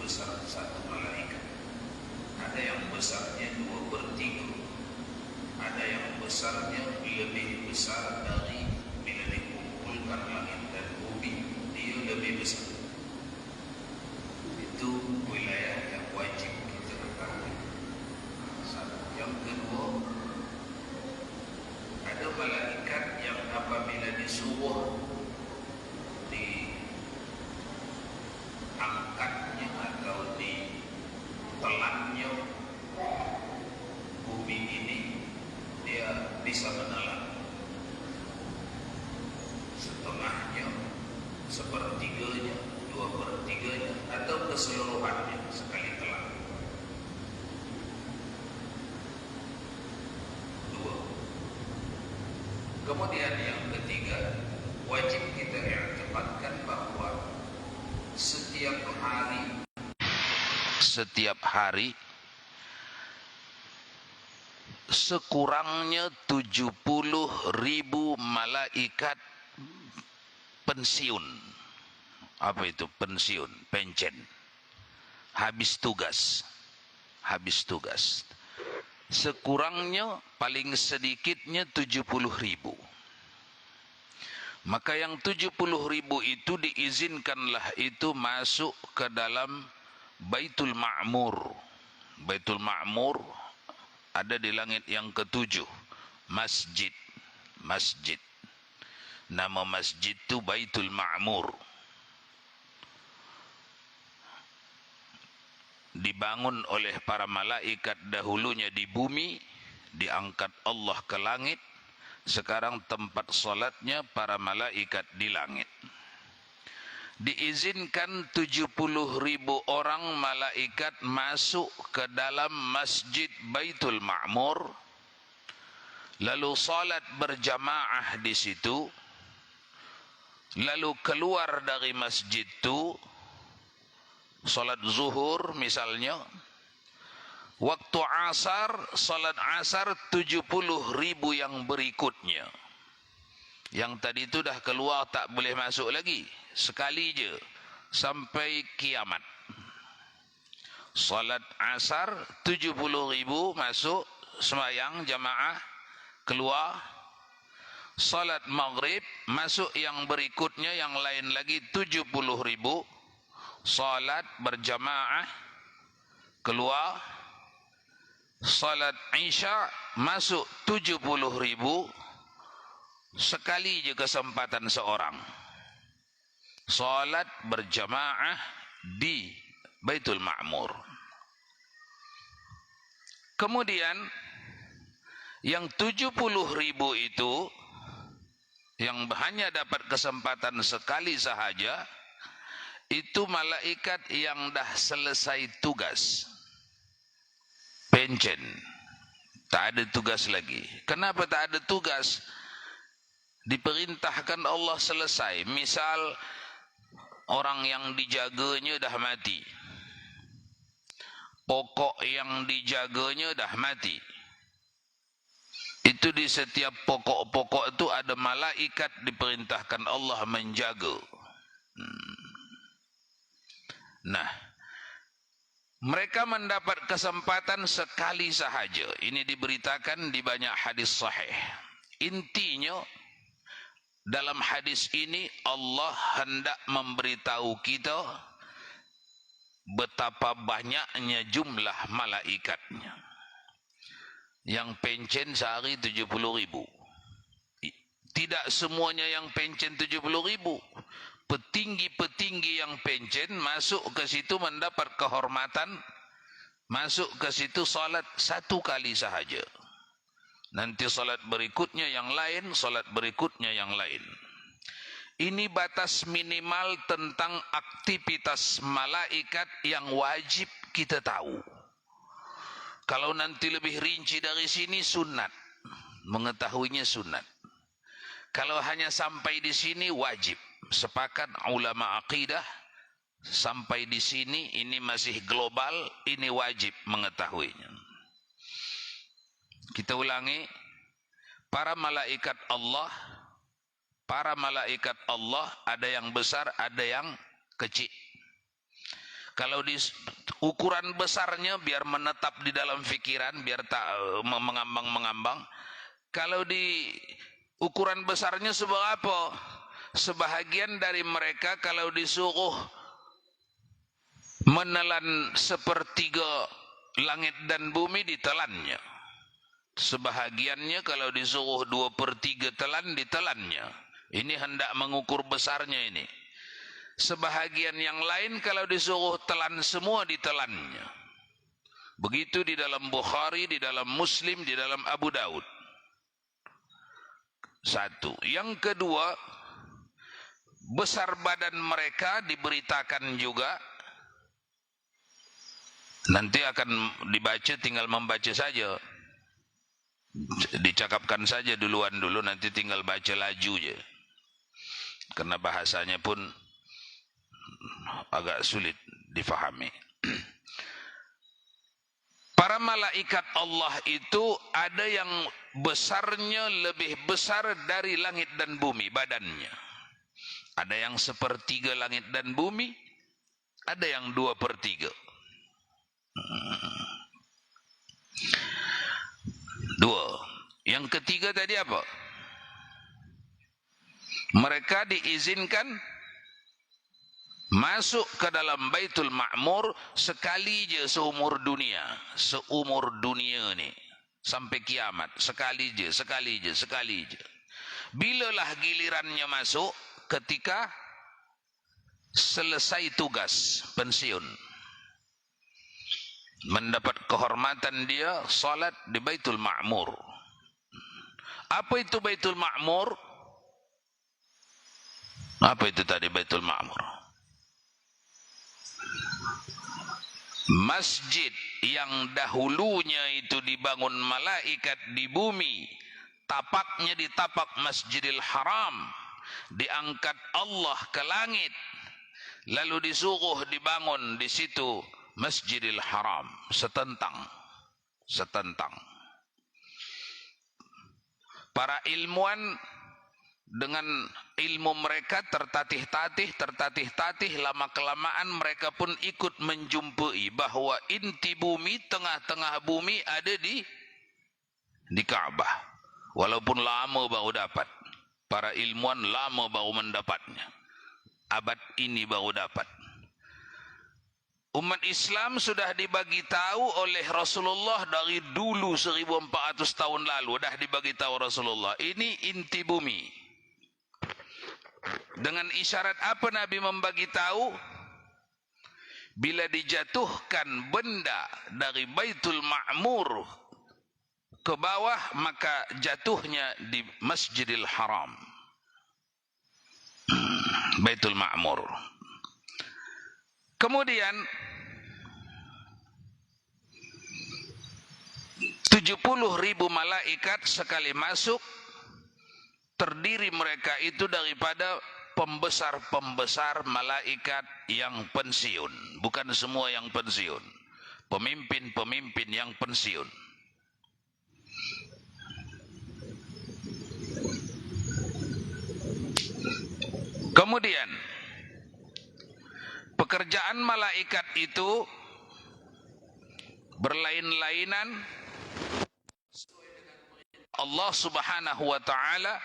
sebesar satu malaikat. Ada yang besarnya 2/3, ada yang besarnya lebih besar dari bila dikumpulkan langit dan bumi, dia lebih besar. Itu wilayah yang wajib kita ketahui. Yang kedua, ada malaikat yang apabila disuruh diangkatnya atau ditelannya bumi ini, dia bisa menelan setengahnya, sepertiganya, 2/3-nya, atau keseluruhannya sekali telan. Dua. Kemudian yang ketiga, wajib kita i'tiqadkan bahwa setiap hari sekurangnya 70.000 malaikat pensiun. Apa itu pensiun? Pensiun. Habis tugas. Sekurangnya, paling sedikitnya 70.000. Maka yang 70.000 itu diizinkanlah itu masuk ke dalam Baitul Ma'mur. Baitul Ma'mur ada di langit yang ke-7. Masjid. Nama masjid itu Baitul Ma'mur. Dibangun oleh para malaikat dahulunya di bumi, diangkat Allah ke langit. Sekarang tempat solatnya para malaikat di langit. Diizinkan 70.000 orang malaikat masuk ke dalam masjid Baitul Ma'mur, lalu salat berjamaah di situ, lalu keluar dari masjid itu, salat zuhur misalnya, waktu asar, salat asar 70.000 yang berikutnya. Yang tadi itu dah keluar, tak boleh masuk lagi. Sekali je sampai kiamat. Salat asar 70.000 masuk sembahyang jamaah, keluar. Salat maghrib masuk yang berikutnya, yang lain lagi 70.000. Salat berjamaah, keluar. Salat isya masuk 70.000. Sekali je kesempatan seorang. Salat berjamaah di Baitul Ma'mur. Kemudian yang 70.000 itu, yang hanya dapat kesempatan sekali sahaja, itu malaikat yang dah selesai tugas. Pensiun. Tak ada tugas lagi. Kenapa tak ada tugas? Diperintahkan Allah selesai. Misal orang yang dijaganya dah mati, pokok yang dijaganya dah mati. Itu di setiap pokok-pokok itu ada malaikat diperintahkan Allah menjaga. Nah, mereka mendapat kesempatan sekali sahaja. Ini diberitakan di banyak hadis sahih. Intinya, dalam hadis ini Allah hendak memberitahu kita betapa banyaknya jumlah malaikatnya. Yang pensiun sehari 70.000. Tidak semuanya yang pensiun 70.000. Petinggi-petinggi yang pensiun masuk ke situ mendapat kehormatan, masuk ke situ salat satu kali sahaja. Nanti salat berikutnya yang lain, salat berikutnya yang lain. Ini batas minimal tentang aktivitas malaikat yang wajib kita tahu. Kalau nanti lebih rinci dari sini, sunat. Mengetahuinya sunat. Kalau hanya sampai di sini, wajib. Sepakat ulama akidah, sampai di sini, ini masih global, ini wajib mengetahuinya. Kita ulangi, para malaikat Allah ada yang besar, ada yang kecil. Kalau di ukuran besarnya biar menetap di dalam fikiran, biar tak mengambang-mengambang. Kalau di ukuran besarnya sebagai apa? Sebahagian dari mereka kalau disuruh menelan sepertiga langit dan bumi, ditelannya. Sebahagiannya kalau disuruh 2/3 telan, ditelannya. Ini hendak mengukur besarnya ini. Sebahagian yang lain kalau disuruh telan semua, ditelannya. Begitu di dalam Bukhari, di dalam Muslim, di dalam Abu Daud. Satu. Yang kedua, besar badan mereka diberitakan juga. Nanti akan dibaca, tinggal membaca saja. Dicakapkan saja duluan dulu, nanti tinggal baca laju je. Karena bahasanya pun agak sulit difahami. Para malaikat Allah itu ada yang besarnya lebih besar dari langit dan bumi, badannya. Ada yang 1/3 langit dan bumi, ada yang 2/3. Dua. Yang ketiga tadi apa? Mereka diizinkan masuk ke dalam Baitul Ma'mur sekali je seumur dunia. Seumur dunia ni. Sampai kiamat. Sekali je, sekali je, sekali je. Bilalah gilirannya masuk? Ketika selesai tugas, pensiun. Mendapat kehormatan dia salat di Baitul Ma'mur. Apa itu Baitul Ma'mur? Apa itu tadi Baitul Ma'mur? Masjid yang dahulunya itu dibangun malaikat di bumi, tapaknya di tapak Masjidil Haram, diangkat Allah ke langit, lalu disuruh dibangun di situ Masjidil Haram, setentang. Para ilmuwan dengan ilmu mereka tertatih-tatih, lama-kelamaan mereka pun ikut menjumpai bahwa inti bumi, tengah-tengah bumi ada di Ka'bah. Walaupun lama baru dapat. Para ilmuwan lama baru mendapatnya. Abad ini baru dapat. Umat Islam sudah dibagi tahu oleh Rasulullah dari dulu 1400 tahun lalu. Dah dibagi tahu Rasulullah. Ini inti bumi. Dengan isyarat apa Nabi membagi tahu? Bila dijatuhkan benda dari Baitul Ma'mur ke bawah, maka jatuhnya di Masjidil Haram. Baitul Ma'mur. Kemudian 70.000 malaikat sekali masuk, terdiri mereka itu daripada pembesar-pembesar malaikat yang pensiun. Bukan semua yang pensiun. Pemimpin-pemimpin yang pensiun. Kemudian pekerjaan malaikat itu berlain-lainan. Allah Subhanahu wa ta'ala,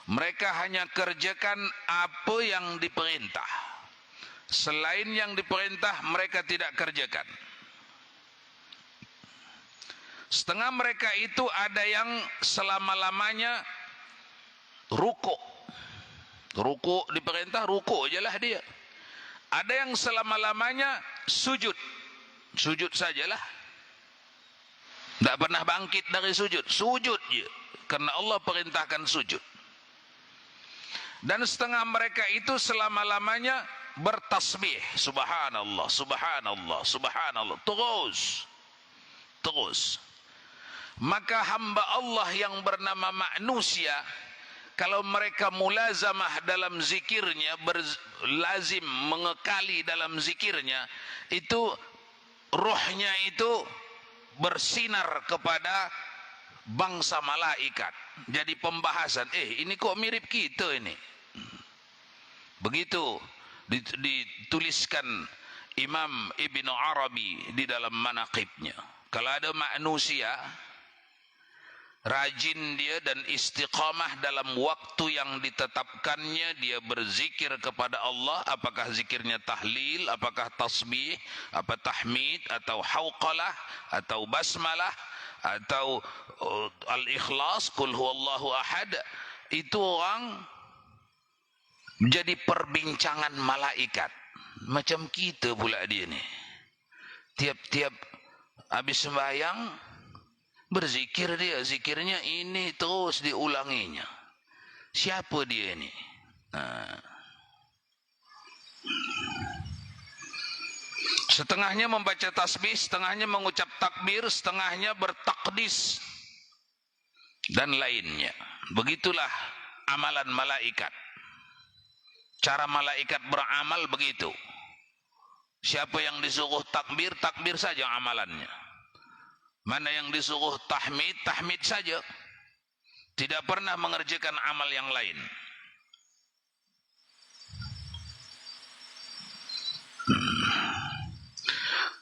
mereka hanya kerjakan apa yang diperintah. Selain yang diperintah mereka tidak kerjakan. Setengah mereka itu ada yang selama-lamanya rukuk. Rukuk diperintah, rukuk ajalah dia. Ada yang selama-lamanya sujud. Sujud sajalah. Tak pernah bangkit dari sujud. Sujud je. Karena Allah perintahkan sujud. Dan setengah mereka itu selama-lamanya bertasbih. Subhanallah, subhanallah, subhanallah. Terus. Maka hamba Allah yang bernama manusia, kalau mereka mulazamah dalam zikirnya, lazim mengekali dalam zikirnya, itu rohnya itu bersinar kepada bangsa malaikat. Jadi pembahasan, ini kok mirip kita ini. Begitu dituliskan Imam Ibn Arabi di dalam manaqibnya. Kalau ada manusia rajin dia dan istiqamah dalam waktu yang ditetapkannya, dia berzikir kepada Allah, apakah zikirnya tahlil, apakah tasbih, apa tahmid, atau hauqalah, atau basmalah, atau al-ikhlas, qul huwallahu ahad, itu orang menjadi perbincangan malaikat. Macam kita pula dia ni. Tiap-tiap habis sembahyang berzikir dia, zikirnya ini terus diulanginya. Siapa dia ni? Setengahnya membaca tasbih, setengahnya mengucap takbir, setengahnya bertakdis dan lainnya. Begitulah amalan malaikat. Cara malaikat beramal begitu. Siapa yang disuruh takbir, takbir saja amalannya. Mana yang disuruh tahmid, tahmid saja. Tidak pernah mengerjakan amal yang lain.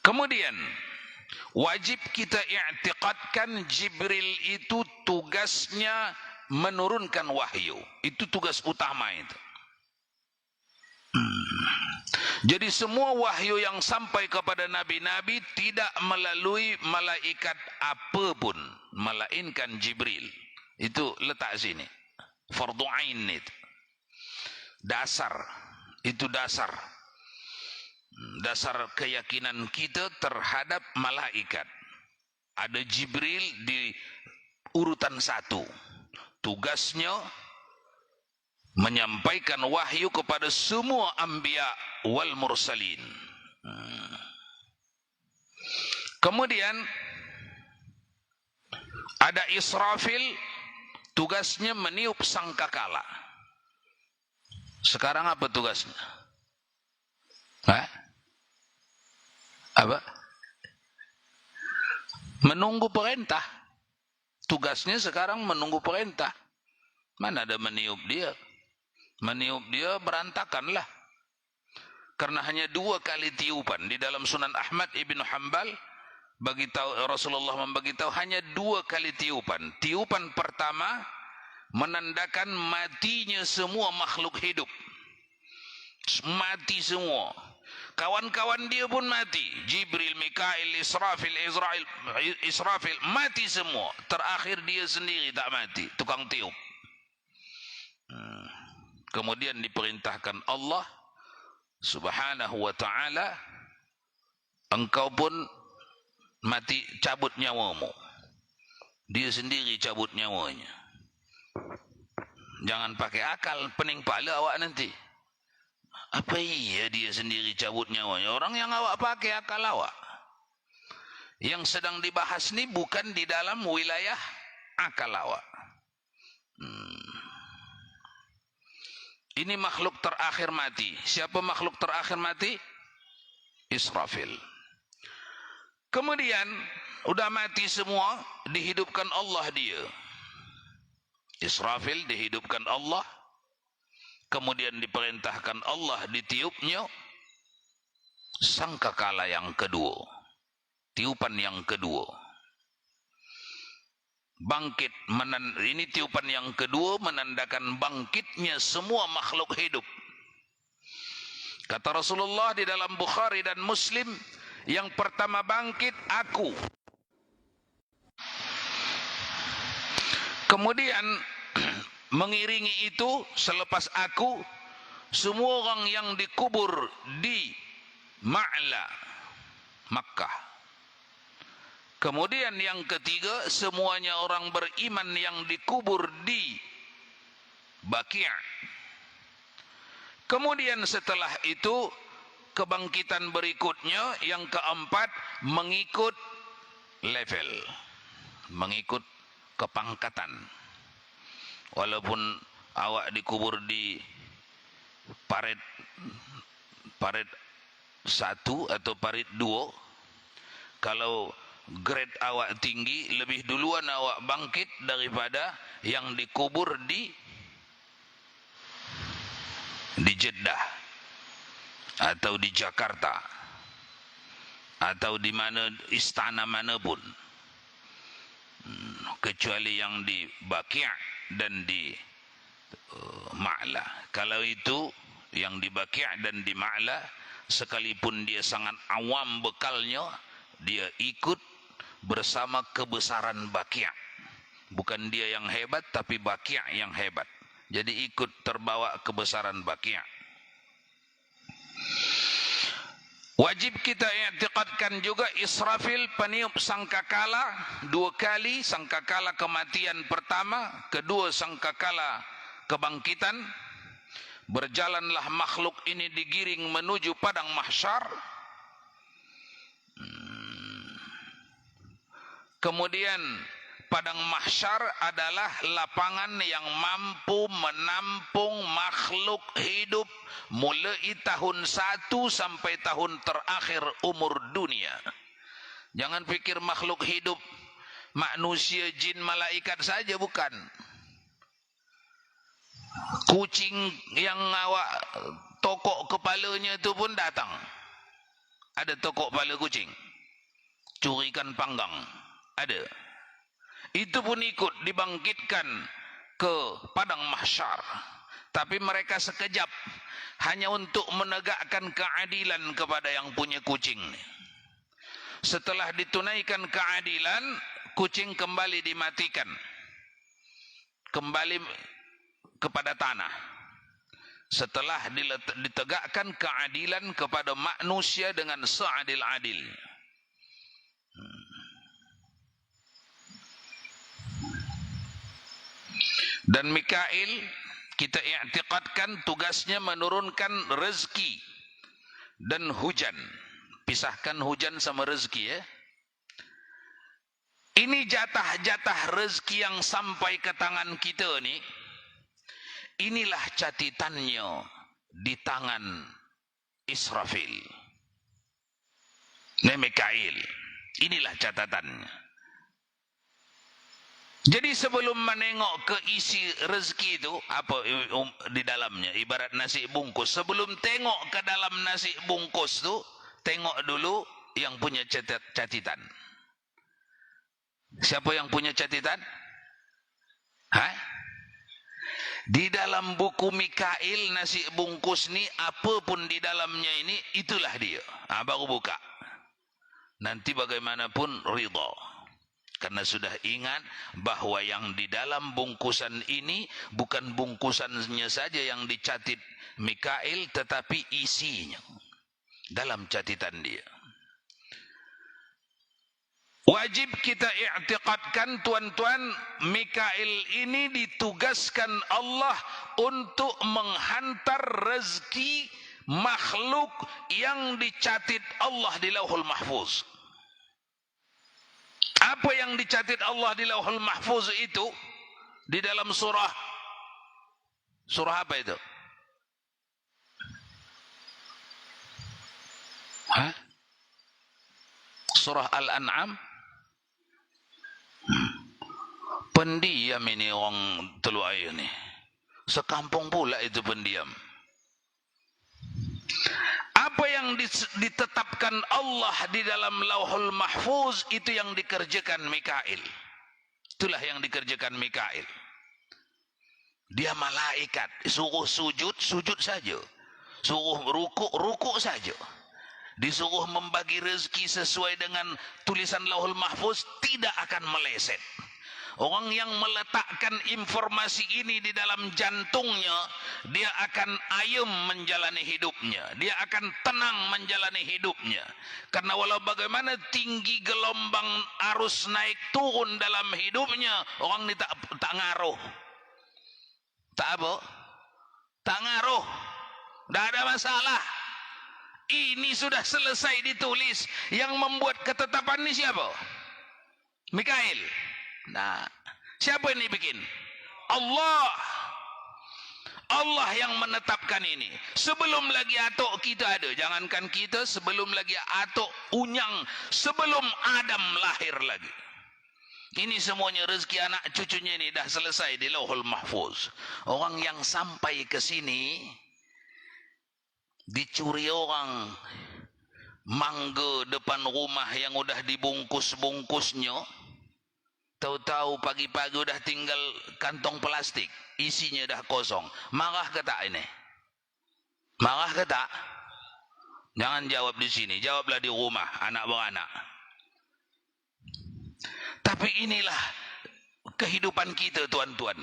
Kemudian wajib kita i'tiqadkan Jibril itu tugasnya menurunkan wahyu. Itu tugas utama itu. Jadi semua wahyu yang sampai kepada nabi-nabi tidak melalui malaikat apapun, melainkan Jibril. Itu letak sini. Fardhu ain itu. Dasar. Itu dasar. Dasar keyakinan kita terhadap malaikat. Ada Jibril di urutan 1. Tugasnya menyampaikan wahyu kepada semua anbiya wal mursalin. Kemudian ada Israfil, tugasnya meniup sangkakala. Sekarang apa tugasnya? Apa? Menunggu perintah. Tugasnya sekarang menunggu perintah. Mana ada meniup dia? Meniup dia berantakanlah. Karena hanya 2 kali tiupan. Di dalam Sunan Ahmad Ibn Hanbal, Rasulullah memberitahu hanya 2 kali tiupan. Tiupan pertama menandakan matinya semua makhluk hidup. Mati semua. Kawan-kawan dia pun mati. Jibril, Mikail, Israfil mati semua. Terakhir dia sendiri tak mati, tukang tiup. Kemudian diperintahkan Allah Subhanahu wa ta'ala, engkau pun mati, cabut nyawamu. Dia sendiri cabut nyawanya. Jangan pakai akal, pening pala awak nanti. Apa iya dia sendiri cabut nyawanya? Orang yang awak pakai akal awak. Yang sedang dibahas ni bukan di dalam wilayah akal awak. Ini makhluk terakhir mati. Siapa makhluk terakhir mati? Israfil. Kemudian udah mati semua, dihidupkan Allah dia. Israfil dihidupkan Allah. Kemudian diperintahkan Allah ditiupnya sangkakala yang kedua. Tiupan yang kedua. Bangkit, ini tiupan yang kedua menandakan bangkitnya semua makhluk hidup. Kata Rasulullah di dalam Bukhari dan Muslim, yang pertama bangkit aku. Kemudian mengiringi itu, selepas aku, semua orang yang dikubur di Ma'la, Makkah. Kemudian yang ketiga, semuanya orang beriman yang dikubur di Baqi'. Kemudian setelah itu, kebangkitan berikutnya, yang keempat, mengikut level, mengikut kepangkatan. Walaupun awak dikubur di parit 1 atau parit 2, kalau grade awak tinggi, lebih duluan awak bangkit daripada yang dikubur di Jeddah atau di Jakarta. atau di mana istana manapun, kecuali yang di Baqi' dan di Ma'la. Kalau itu yang di Baqi' dan di Ma'la, sekalipun dia sangat awam bekalnya, dia ikut bersama kebesaran Baqi'. Bukan dia yang hebat, tapi Baqi' yang hebat. Jadi ikut terbawa kebesaran Baqi'. Wajib kita i'tiqadkan juga Israfil peniup sangkakala 2 kali, sangkakala kematian pertama, kedua sangkakala kebangkitan. Berjalanlah makhluk ini digiring menuju padang mahsyar. Kemudian padang mahsyar adalah lapangan yang mampu menampung makhluk hidup mulai tahun 1 sampai tahun terakhir umur dunia. Jangan pikir makhluk hidup manusia, jin, malaikat saja, bukan. Kucing yang awak tokok kepalanya itu pun datang. Ada tokok kepala kucing, curikan panggang, ada. Itu pun ikut dibangkitkan ke padang mahsyar. Tapi mereka sekejap, hanya untuk menegakkan keadilan kepada yang punya kucing. Setelah ditunaikan keadilan, kucing kembali dimatikan, kembali kepada tanah. Setelah ditegakkan keadilan kepada manusia dengan seadil-adil. Dan Mikail kita i'tiqadkan tugasnya menurunkan rezeki dan hujan. Pisahkan hujan sama rezeki, ya. Ini jatah-jatah rezeki yang sampai ke tangan kita ni. Inilah catatannya di tangan Israfil. Mikail. Inilah catatannya. Jadi sebelum menengok ke isi rezeki itu, apa di dalamnya, ibarat nasi bungkus. Sebelum tengok ke dalam nasi bungkus itu, tengok dulu yang punya catatan. Siapa yang punya catatan? Hah? Di dalam buku Mikail, nasi bungkus ni, apapun di dalamnya ini, itulah dia. Baru buka. Nanti bagaimanapun ridha. Karena sudah ingat bahawa yang di dalam bungkusan ini bukan bungkusannya saja yang dicatat Mikail, tetapi isinya dalam catatan dia. Wajib kita i'tiqadkan, tuan-tuan, Mikail ini ditugaskan Allah untuk menghantar rezeki makhluk yang dicatat Allah di Lauhul Mahfuz. Apa yang dicatat Allah di Lauhul Mahfuz itu? Di dalam surah apa itu? Surah Al-An'am. Pendiam ini orang Teluk Air ni. Sekampung pula itu pendiam. Apa yang ditetapkan Allah di dalam Lauhul Mahfuz, itu yang dikerjakan Mikail. Itulah yang dikerjakan Mikail. Dia malaikat, suruh sujud, sujud saja. Suruh rukuk saja. Disuruh membagi rezeki sesuai dengan tulisan Lauhul Mahfuz, tidak akan meleset. Orang yang meletakkan informasi ini di dalam jantungnya, dia akan ayem menjalani hidupnya. Dia akan tenang menjalani hidupnya. Karena walau bagaimana tinggi gelombang arus naik turun dalam hidupnya, orang ini tak ngaruh. Tak apa? Tak ngaruh. Tak ada masalah. Ini sudah selesai ditulis. Yang membuat ketetapan ini siapa? Mikail. Nah, siapa ini bikin? Allah. Allah yang menetapkan ini. Sebelum lagi atuk kita ada. Jangankan kita, sebelum lagi atuk unyang, sebelum Adam lahir lagi. Ini semuanya rezeki anak cucunya ini dah selesai di Lauhul Mahfuz. Orang yang sampai ke sini dicuri orang, mangga depan rumah yang udah dibungkus-bungkusnya, tahu-tahu pagi-pagi udah tinggal kantong plastik, isinya dah kosong. Marah ke tak ini? Marah ke tak? Jangan jawab di sini, jawablah di rumah, anak beranak. Tapi inilah kehidupan kita, tuan-tuan.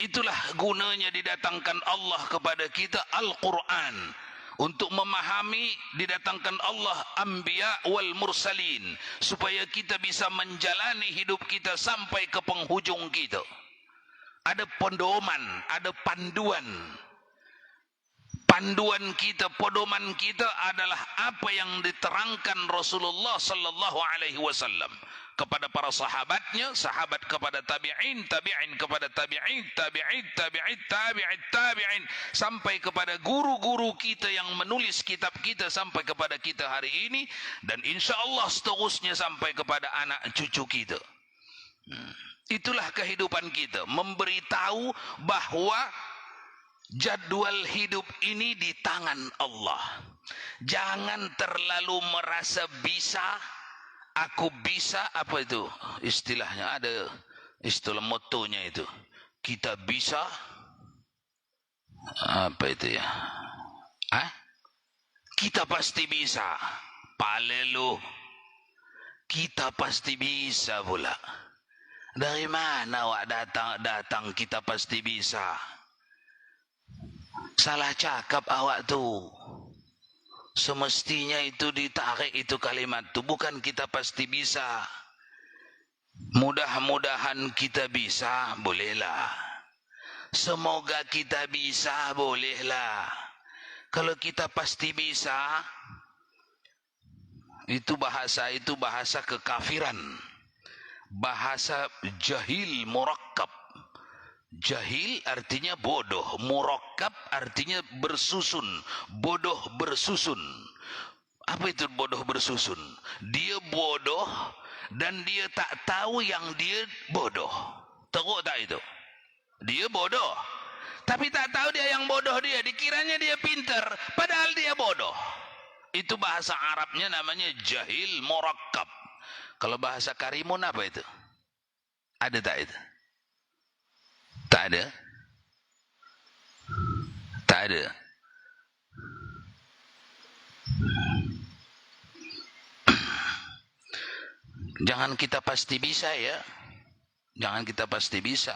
Itulah gunanya didatangkan Allah kepada kita Al-Quran. Untuk memahami, didatangkan Allah Anbiya wal Mursalin, supaya kita bisa menjalani hidup kita sampai ke penghujung kita. Ada pedoman, ada panduan. Panduan kita, pedoman kita adalah apa yang diterangkan Rasulullah sallallahu alaihi wasallam kepada para sahabatnya, sahabat kepada tabi'in, tabi'in kepada tabi'in, tabi'in, tabi'in, tabi'in, tabi'in, sampai kepada guru-guru kita yang menulis kitab kita sampai kepada kita hari ini, dan insyaallah seterusnya sampai kepada anak cucu kita. Itulah kehidupan kita, memberitahu bahwa jadwal hidup ini di tangan Allah. Jangan terlalu merasa bisa, aku bisa, apa itu istilahnya, ada istilah motonya itu, kita bisa, apa itu ya, kita pasti bisa, palelu, kita pasti bisa pula. Dari mana awak datang kita pasti bisa? Salah cakap awak tu. Semestinya itu ditarik itu kalimat tu, bukan kita pasti bisa. Mudah-mudahan kita bisa, bolehlah. Semoga kita bisa, bolehlah. Kalau kita pasti bisa, itu bahasa kekafiran. Bahasa jahil murakkab. Jahil artinya bodoh, murakkab artinya bersusun, bodoh bersusun. Apa itu bodoh bersusun? Dia bodoh dan dia tak tahu yang dia bodoh. Teruk tak itu? Dia bodoh, tapi tak tahu dia yang bodoh dia. Dikiranya dia pintar, padahal dia bodoh. Itu bahasa Arabnya namanya jahil murakkab. Kalau bahasa Karimun apa itu? Ada tak itu? Tak ada. Tak ada. Jangan kita pasti bisa ya. Jangan kita pasti bisa.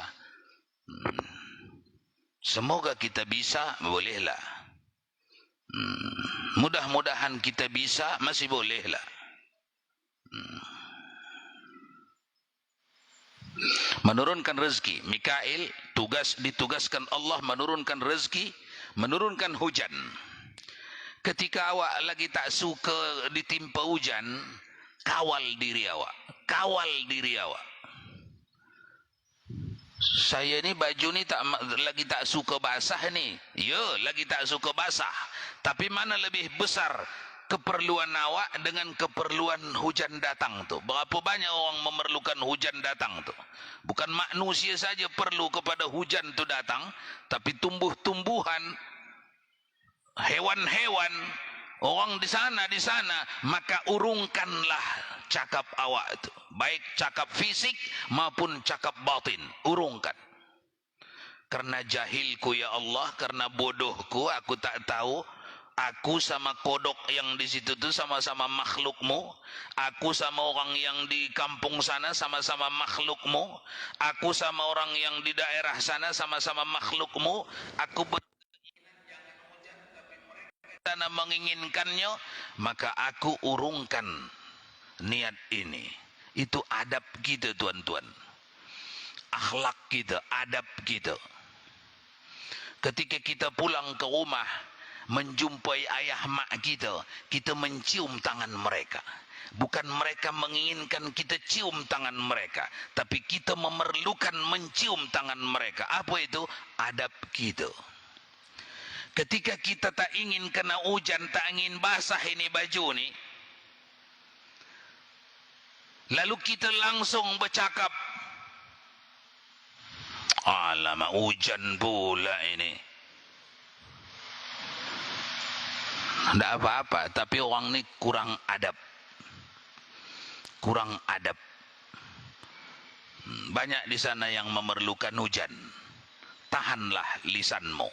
Semoga kita bisa, bolehlah. Mudah-mudahan kita bisa, masih bolehlah. Menurunkan rezeki, Mikail ditugaskan Allah menurunkan rezeki, menurunkan hujan. Ketika awak lagi tak suka ditimpa hujan, kawal diri awak, kawal diri awak. Saya ni baju ni lagi tak suka basah ni. Ya, lagi tak suka basah. Tapi mana lebih besar keperluan awak dengan keperluan hujan datang tu? Berapa banyak orang memerlukan hujan datang tu? Bukan manusia saja perlu kepada hujan tu datang, tapi tumbuh-tumbuhan, hewan-hewan, orang di sana, maka urungkanlah cakap awak itu, baik cakap fisik maupun cakap batin, urungkan. Karena jahilku ya Allah, karena bodohku, aku tak tahu. Aku sama kodok yang di situ tu sama-sama makhlukmu. Aku sama orang yang di kampung sana sama-sama makhlukmu. Aku sama orang yang di daerah sana sama-sama makhlukmu. Aku karena menginginkannya, maka aku urungkan niat ini. Itu adab kita, tuan-tuan. Akhlak kita, adab kita. Ketika kita pulang ke rumah, menjumpai ayah mak kita, kita mencium tangan mereka. Bukan mereka menginginkan kita cium tangan mereka, tapi kita memerlukan mencium tangan mereka. Apa itu? Adab kita. Ketika kita tak ingin kena hujan, tak ingin basah ini baju ni, lalu kita langsung bercakap, alamak hujan pula ini. Tidak apa-apa, tapi orang ini kurang adab. Kurang adab. Banyak di sana yang memerlukan hujan. Tahanlah lisanmu.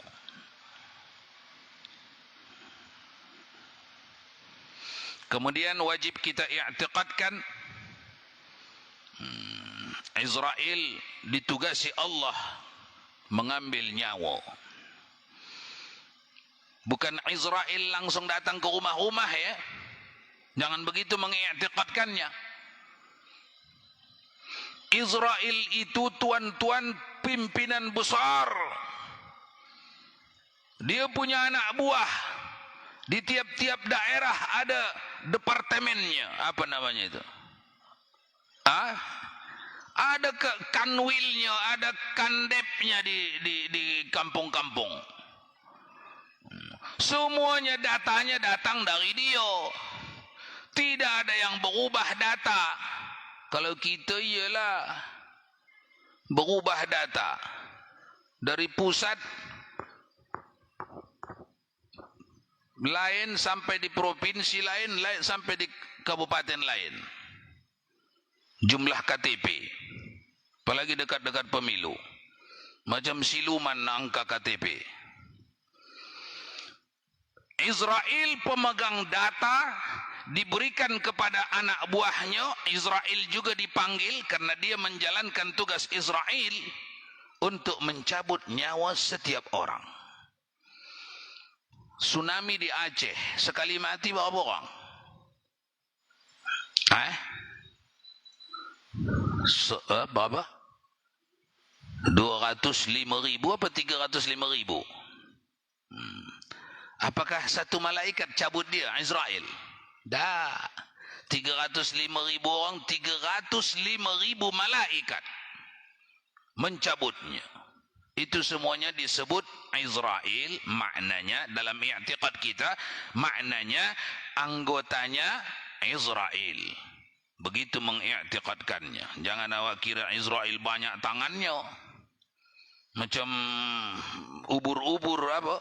Kemudian wajib kita i'tiqadkan Israel ditugasi Allah mengambil nyawa. Bukan Israel langsung datang ke rumah-rumah ya. Jangan begitu mengiktikadkannya. Israel itu tuan-tuan pimpinan besar. Dia punya anak buah. Di tiap-tiap daerah ada departemennya. Apa namanya itu? Ada kanwilnya, ada kandepnya di kampung-kampung. Semuanya datanya datang dari dia. Tidak ada yang berubah data. Kalau kita ialah berubah data dari pusat lain sampai di provinsi lain, sampai di kabupaten lain. Jumlah KTP, apalagi dekat-dekat pemilu, macam siluman angka KTP. Israel pemegang data diberikan kepada anak buahnya. Israel juga dipanggil karena dia menjalankan tugas Israel untuk mencabut nyawa setiap orang. Tsunami di Aceh, sekali mati berapa orang? 205.000 apa 305.000? Apakah satu malaikat cabut dia, Israel? Dah. 305.000 orang, 305.000 malaikat mencabutnya. Itu semuanya disebut Israel. Maknanya dalam i'tiqad kita, maknanya anggotanya Israel. Begitu mengiktikadkannya. Jangan awak kira Israel banyak tangannya. Macam ubur-ubur apa?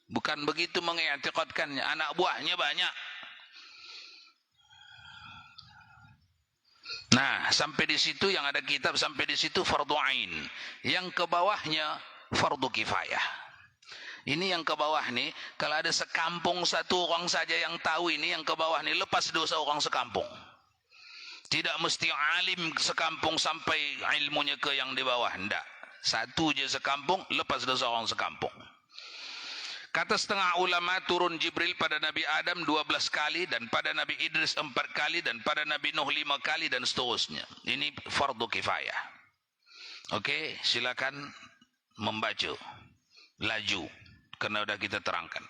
Bukan begitu mengiktikadkannya. Anak buahnya banyak. Nah, sampai di situ yang ada kitab, sampai di situ fardu ain. Yang ke bawahnya fardu kifayah. Ini yang ke bawah nih, kalau ada sekampung satu orang saja yang tahu ini, yang ke bawah nih lepas dosa orang sekampung. Tidak mesti alim sekampung sampai ilmunya ke yang di bawah, enggak. Satu je sekampung lepas dosa orang sekampung. Kata setengah ulama, turun Jibril pada Nabi Adam 12 kali, dan pada Nabi Idris 4 kali, dan pada Nabi Nuh 5 kali, dan seterusnya. Ini fardu kifayah. Oke, silakan membaca laju, karena sudah kita terangkan.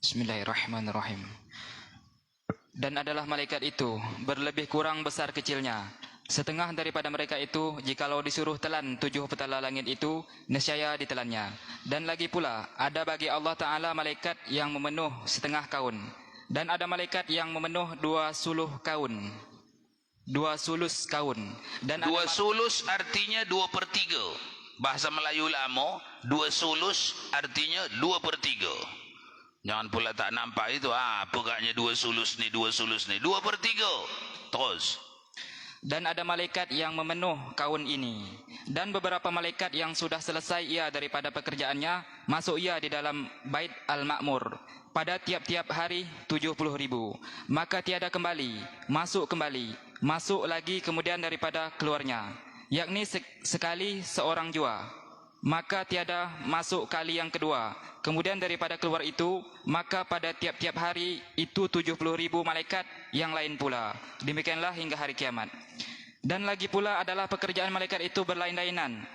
Bismillahirrahmanirrahim. Dan adalah malaikat itu berlebih kurang besar kecilnya. Setengah daripada mereka itu, jikalau disuruh telan 7 petala langit itu, nescaya ditelannya. Dan lagi pula, ada bagi Allah Ta'ala malaikat yang memenuh setengah kaun. Dan ada malaikat yang memenuh 2 suluh kaun. 2 sulus kaun. Dan 2 sulus artinya 2/3. Bahasa Melayu lama, 2 sulus artinya 2/3. Jangan pula tak nampak itu, pegaknya 2 sulus ni, 2 sulus ni. 2/3. Terus. Dan ada malaikat yang memenuh kaun ini. Dan beberapa malaikat yang sudah selesai ia daripada pekerjaannya, masuk ia di dalam Bait Al-Ma'mur pada tiap-tiap hari 70.000. Maka tiada kembali, masuk lagi kemudian daripada keluarnya, yakni sekali seorang jua. Maka tiada masuk kali yang kedua. Kemudian daripada keluar itu, maka pada tiap-tiap hari itu 70.000 malaikat yang lain pula. Demikianlah hingga hari kiamat. Dan lagi pula adalah pekerjaan malaikat itu berlain-lainan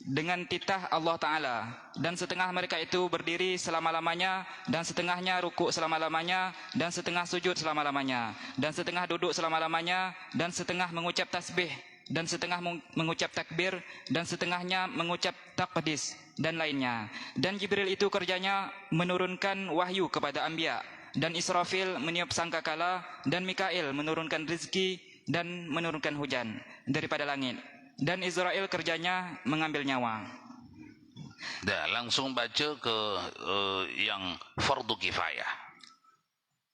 dengan titah Allah Ta'ala. Dan setengah mereka itu berdiri selama-lamanya, dan setengahnya rukuk selama-lamanya, dan setengah sujud selama-lamanya, dan setengah duduk selama-lamanya, dan setengah mengucap tasbih, dan setengah mengucap takbir, dan setengahnya mengucap taqdis, dan lainnya. Dan Jibril itu kerjanya menurunkan wahyu kepada anbiya, dan Israfil meniup sangkakala, dan Mikail menurunkan rezeki dan menurunkan hujan daripada langit, dan Israel kerjanya mengambil nyawa. Dah, langsung baca ke yang fardu kifayah.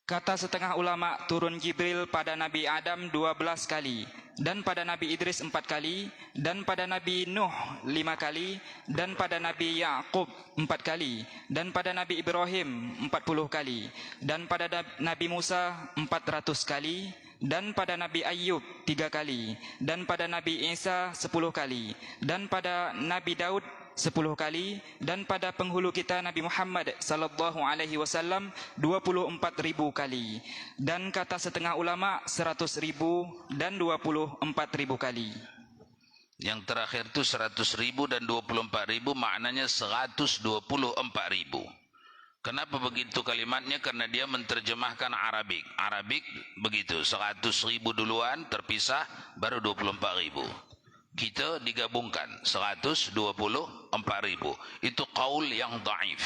Kata setengah ulama, turun Jibril pada Nabi Adam 12 kali, dan pada Nabi Idris 4 kali, dan pada Nabi Nuh 5 kali, dan pada Nabi Yaqub 4 kali, dan pada Nabi Ibrahim 40 kali, dan pada Nabi Musa 400 kali, dan pada Nabi Ayub 3 kali, dan pada Nabi Isa 10 kali, dan pada Nabi Daud 10 kali, dan pada penghulu kita Nabi Muhammad sallallahu alaihi wasallam 24.000 kali, dan kata setengah ulama 100.000 dan 24.000 kali. Yang terakhir itu 100.000 dan 24.000, maknanya 124.000. Kenapa begitu kalimatnya? Karena dia menerjemahkan Arabik. Arabik begitu, 100.000 duluan terpisah, baru 24.000. Kita digabungkan 124.000. Itu qaul yang dhaif,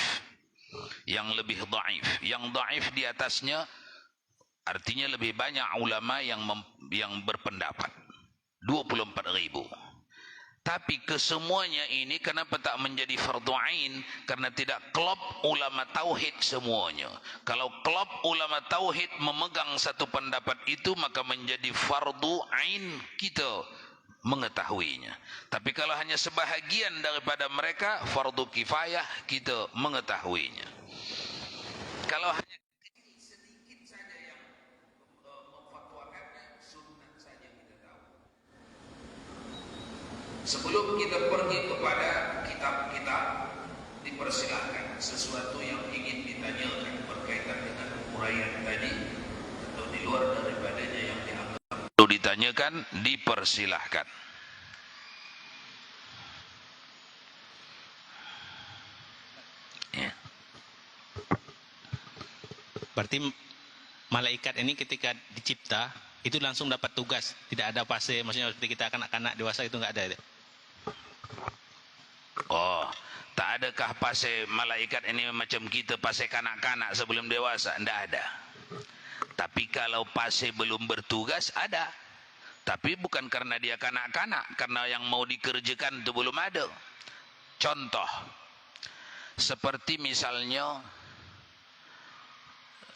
yang lebih dhaif. Yang dhaif di atasnya artinya lebih banyak ulama yang berpendapat 24.000. Tapi kesemuanya ini kenapa tak menjadi fardu ain? Karena tidak klop ulama tauhid semuanya. Kalau klop ulama tauhid memegang satu pendapat itu, maka menjadi fardu ain kita mengetahuinya. Tapi kalau hanya sebahagian daripada mereka, fardu kifayah kita mengetahuinya. Kalau hanya sedikit saja yang memfatwakannya, sunnah saja kita tahu. Sebelum kita pergi kepada kitab-kitab, dipersilahkan sesuatu yang ingin ditanyakan berkaitan dengan uraian tadi, atau di luar daripadanya yang dianggap perlu ditanyakan, dipersilahkan. Ya. Berarti malaikat ini ketika dicipta itu langsung dapat tugas, tidak ada fase, maksudnya seperti kita kanak-kanak dewasa itu enggak ada. Oh, tak adakah fase malaikat ini macam kita fase kanak-kanak sebelum dewasa? Tidak ada. Tapi kalau fase belum bertugas ada. Tapi bukan karena dia kanak-kanak, karena yang mau dikerjakan itu belum ada. Contoh, seperti misalnya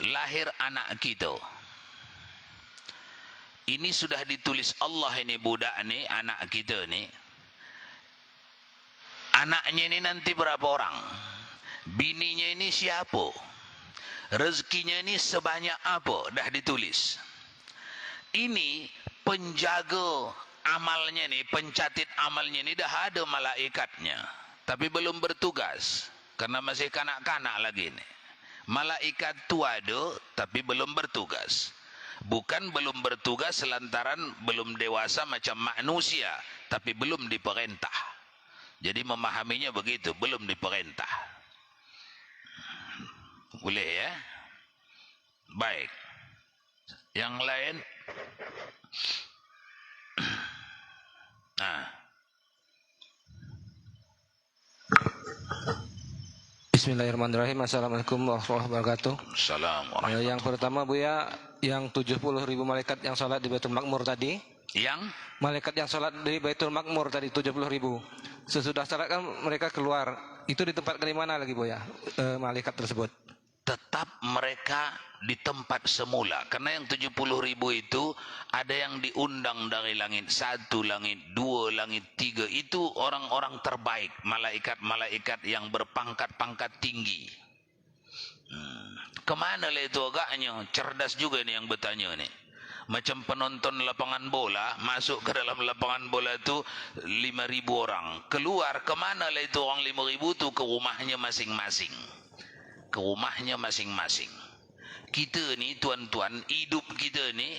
lahir anak kita. Ini sudah ditulis Allah, ini budak ni, anak kita ni. Anaknya ini nanti berapa orang? Bininya ini siapa? Rezekinya ini sebanyak apa? Dah ditulis. Ini penjaga amalnya ni, pencatat amalnya ni dah ada malaikatnya. Tapi belum bertugas. Karena masih kanak-kanak lagi ni. Malaikat tu ada, tapi belum bertugas. Bukan belum bertugas lantaran belum dewasa macam manusia, tapi belum diperintah. Jadi memahaminya begitu, belum diperintah. Boleh ya? Baik. Yang lain? Nah. Bismillahirrahmanirrahim. Assalamualaikum warahmatullahi wabarakatuh. Assalamualaikum. Yang pertama Buya, yang 70.000 malaikat yang sholat di Baitul Makmur tadi. Yang? Malaikat yang sholat di Baitul Makmur tadi 70.000. Sesudah sholat kan mereka keluar. Itu ditempatkan di mana lagi Buya, malaikat tersebut? Tetap mereka di tempat semula. Karena yang 70.000 itu ada yang diundang dari langit 1, langit 2, langit 3. Itu orang-orang terbaik, malaikat-malaikat yang berpangkat-pangkat tinggi. Kemana lah itu agaknya? Cerdas juga nih yang bertanya nih. Macam penonton lapangan bola, masuk ke dalam lapangan bola itu 5.000 orang. Keluar kemana lah itu orang 5.000 itu? Ke rumahnya masing-masing. Ke rumahnya masing-masing. Kita ni tuan-tuan, hidup kita ni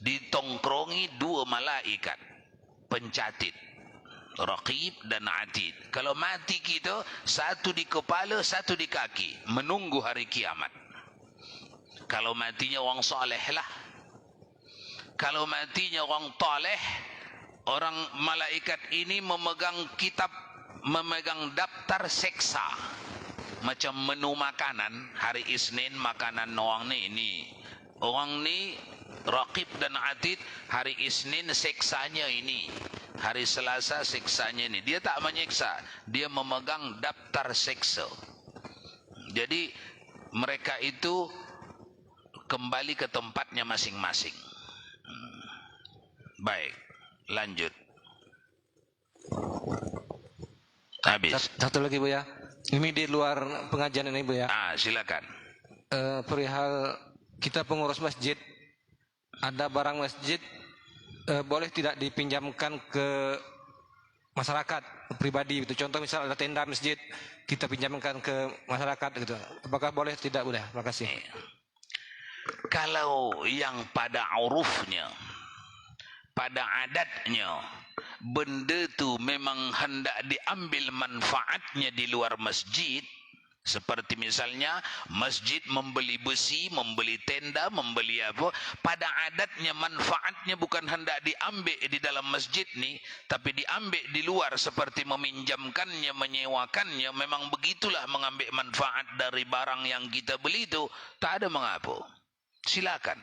ditongkrongi 2 malaikat pencatat, Raqib dan Atid. Kalau mati kita, satu di kepala, satu di kaki, menunggu hari kiamat. Kalau matinya orang soleh lah. Kalau matinya orang taleh, orang malaikat ini memegang kitab, memegang daftar seksa. Macam menu makanan, hari Isnin makanan orang ni, ini Orang ni Raqib dan Atid, hari Isnin seksanya ini, hari Selasa seksanya ini. Dia tak menyeksa, dia memegang daftar seksa. Jadi mereka itu kembali ke tempatnya masing-masing. Baik, lanjut. Habis. Satu lagi Bu ya. Ini di luar pengajian ini Bu ya. Silakan. Perihal kita pengurus masjid, ada barang masjid boleh tidak dipinjamkan ke masyarakat pribadi gitu. Contoh misal ada tenda masjid, kita pinjamkan ke masyarakat gitu. Apakah boleh tidak Bu ya? Terima kasih. Kalau yang pada urufnya, pada adatnya, benda tu memang hendak diambil manfaatnya di luar masjid, seperti misalnya masjid membeli besi, membeli tenda, membeli apa, pada adatnya manfaatnya bukan hendak diambil di dalam masjid ni, tapi diambil di luar, seperti meminjamkannya, menyewakannya. Memang begitulah mengambil manfaat dari barang yang kita beli itu, tak ada mengapa, silakan.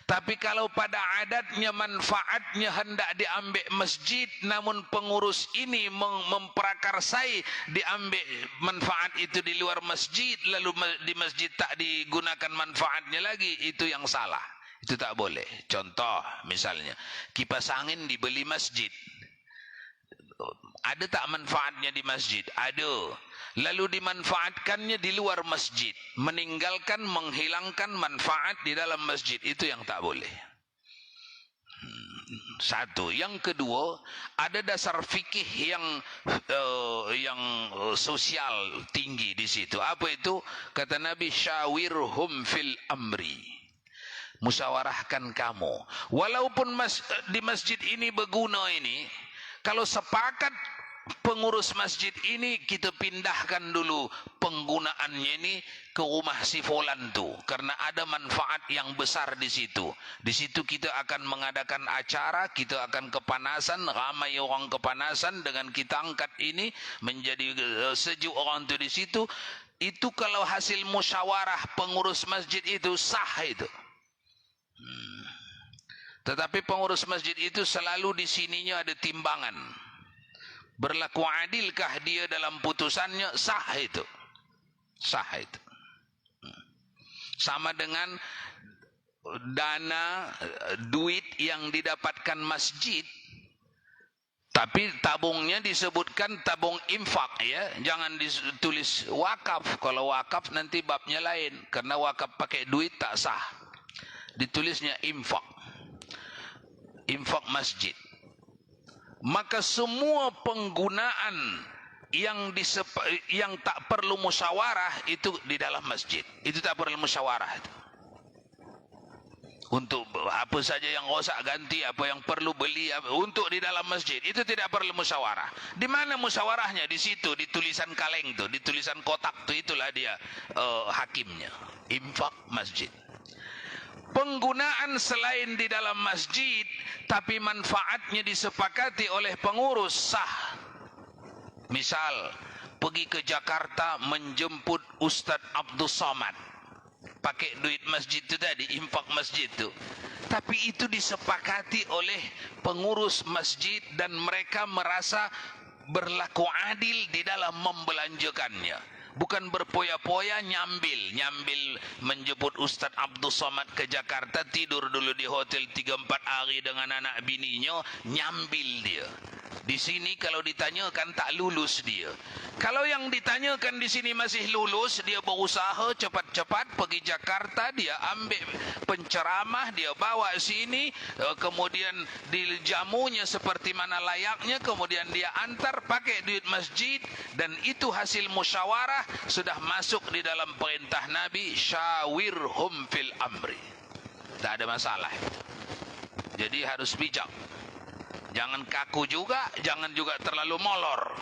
Tapi kalau pada adatnya manfaatnya hendak diambil masjid, namun pengurus ini memprakarsai diambil manfaat itu di luar masjid, lalu di masjid tak digunakan manfaatnya lagi, itu yang salah. Itu tak boleh. Contoh misalnya, kipas angin dibeli masjid. Ada tak manfaatnya di masjid? Ada. Lalu dimanfaatkannya di luar masjid, meninggalkan, menghilangkan manfaat di dalam masjid, itu yang tak boleh. Satu. Yang kedua, ada dasar fikih yang sosial tinggi di situ. Apa itu? Kata Nabi, syawirhum fil amri. Musyawarahkan kamu. Walaupun di masjid ini berguna ini, kalau sepakat pengurus masjid ini, kita pindahkan dulu penggunaannya ini ke rumah si fulan tu, karena ada manfaat yang besar di situ. Di situ kita akan mengadakan acara, kita akan kepanasan, ramai orang kepanasan, dengan kita angkat ini menjadi sejuk orang tu di situ. Itu kalau hasil musyawarah pengurus masjid itu sah itu. Tetapi pengurus masjid itu selalu di sininya ada timbangan. Berlaku adilkah dia dalam putusannya? Sah itu. Sah itu. Sama dengan dana, duit yang didapatkan masjid, tapi tabungnya disebutkan tabung infak ya. Jangan ditulis wakaf. Kalau wakaf nanti babnya lain. Karena wakaf pakai duit tak sah. Ditulisnya infak. Infak masjid. Maka semua penggunaan yang tak perlu musyawarah itu di dalam masjid. Itu tak perlu musyawarah itu. Untuk apa saja yang rosak ganti, apa yang perlu beli, untuk di dalam masjid itu tidak perlu musyawarah. Di mana musyawarahnya? Di situ, di tulisan kaleng tu, di tulisan kotak tu, itulah dia hakimnya. Infak masjid. Penggunaan selain di dalam masjid, tapi manfaatnya disepakati oleh pengurus, sah. Misal, pergi ke Jakarta menjemput Ustaz Abdul Somad, pakai duit masjid itu tadi, infak masjid itu. Tapi itu disepakati oleh pengurus masjid dan mereka merasa berlaku adil di dalam membelanjakannya. Bukan berpoya-poya nyambil menjemput Ustaz Abdul Somad ke Jakarta, tidur dulu di hotel 3-4 hari dengan anak bininya, nyambil dia. Di sini kalau ditanyakan tak lulus dia. Kalau yang ditanyakan di sini masih lulus, dia berusaha cepat-cepat pergi Jakarta, dia ambil penceramah, dia bawa sini, kemudian dijamunya seperti mana layaknya, kemudian dia antar pakai duit masjid, dan itu hasil musyawarah, sudah masuk di dalam perintah Nabi, syawirhum fil amri. Tak ada masalah. Jadi harus bijak. Jangan kaku juga, jangan juga terlalu molor.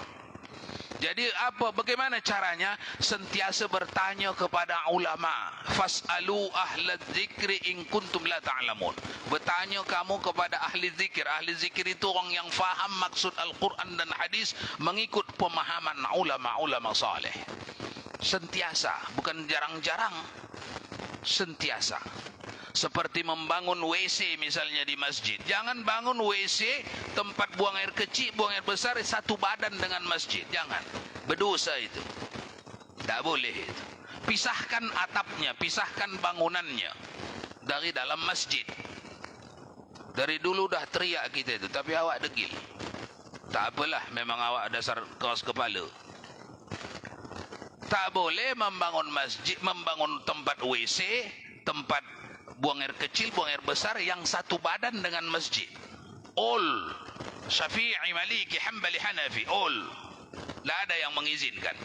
Jadi apa, bagaimana caranya? Sentiasa bertanya kepada ulama. Fas'alu ahla dzikri in kuntum la ta'lamun. Bertanya kamu kepada ahli zikir. Ahli zikir itu orang yang faham maksud Al-Quran dan hadis, mengikut pemahaman ulama-ulama saleh. Sentiasa, bukan jarang-jarang. Sentiasa. Seperti membangun WC misalnya di masjid. Jangan bangun WC tempat buang air kecil, buang air besar satu badan dengan masjid. Jangan. Berdosa itu. Tak boleh itu. Pisahkan atapnya, pisahkan bangunannya dari dalam masjid. Dari dulu dah teriak kita itu, tapi awak degil. Tak apalah, memang awak dasar keras kepala. Tak boleh membangun masjid, membangun tempat WC, tempat buang air kecil, buang air besar yang satu badan dengan masjid. All. Syafi'i, Maliki, Hanbali, Hanafi. All. Tak ada yang mengizinkan.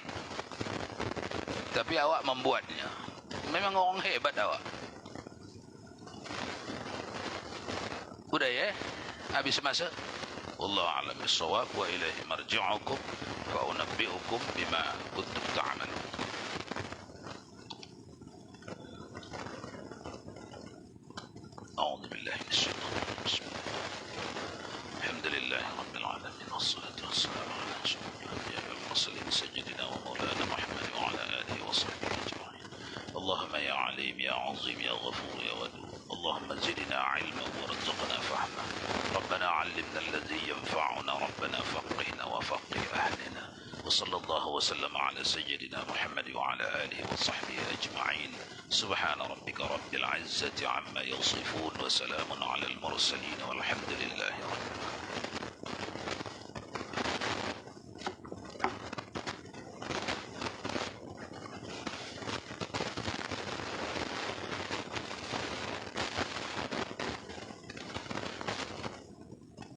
Tapi awak membuatnya. Memang orang hebat awak. Udah ya? Habis masa? Wallahu a'lam bis-shawab wa ilaihi marji'ukum fa unabbi'ukum bima kuntum ta'malun. أعوذ بالله من الشيطان الرجيم. الحمد لله رب العالمين والصلاة والسلام على أشرف الأنبياء والمرسلين سيدنا ومولانا محمد وعلى آله وصحبه أجمعين. اللهم يا عليم يا عظيم يا غفور يا ودود اللهم زدنا علما وارزقنا فهما. ربنا علمنا الذي ينفعنا ربنا فقهنا وفقه أهلنا. وصلى الله وسلم على سيدنا محمد وعلى آله وصحبه أجمعين. سبحان ربك رب العزة عما يصفون وسلام على المرسلين والحمد لله رب العالمين.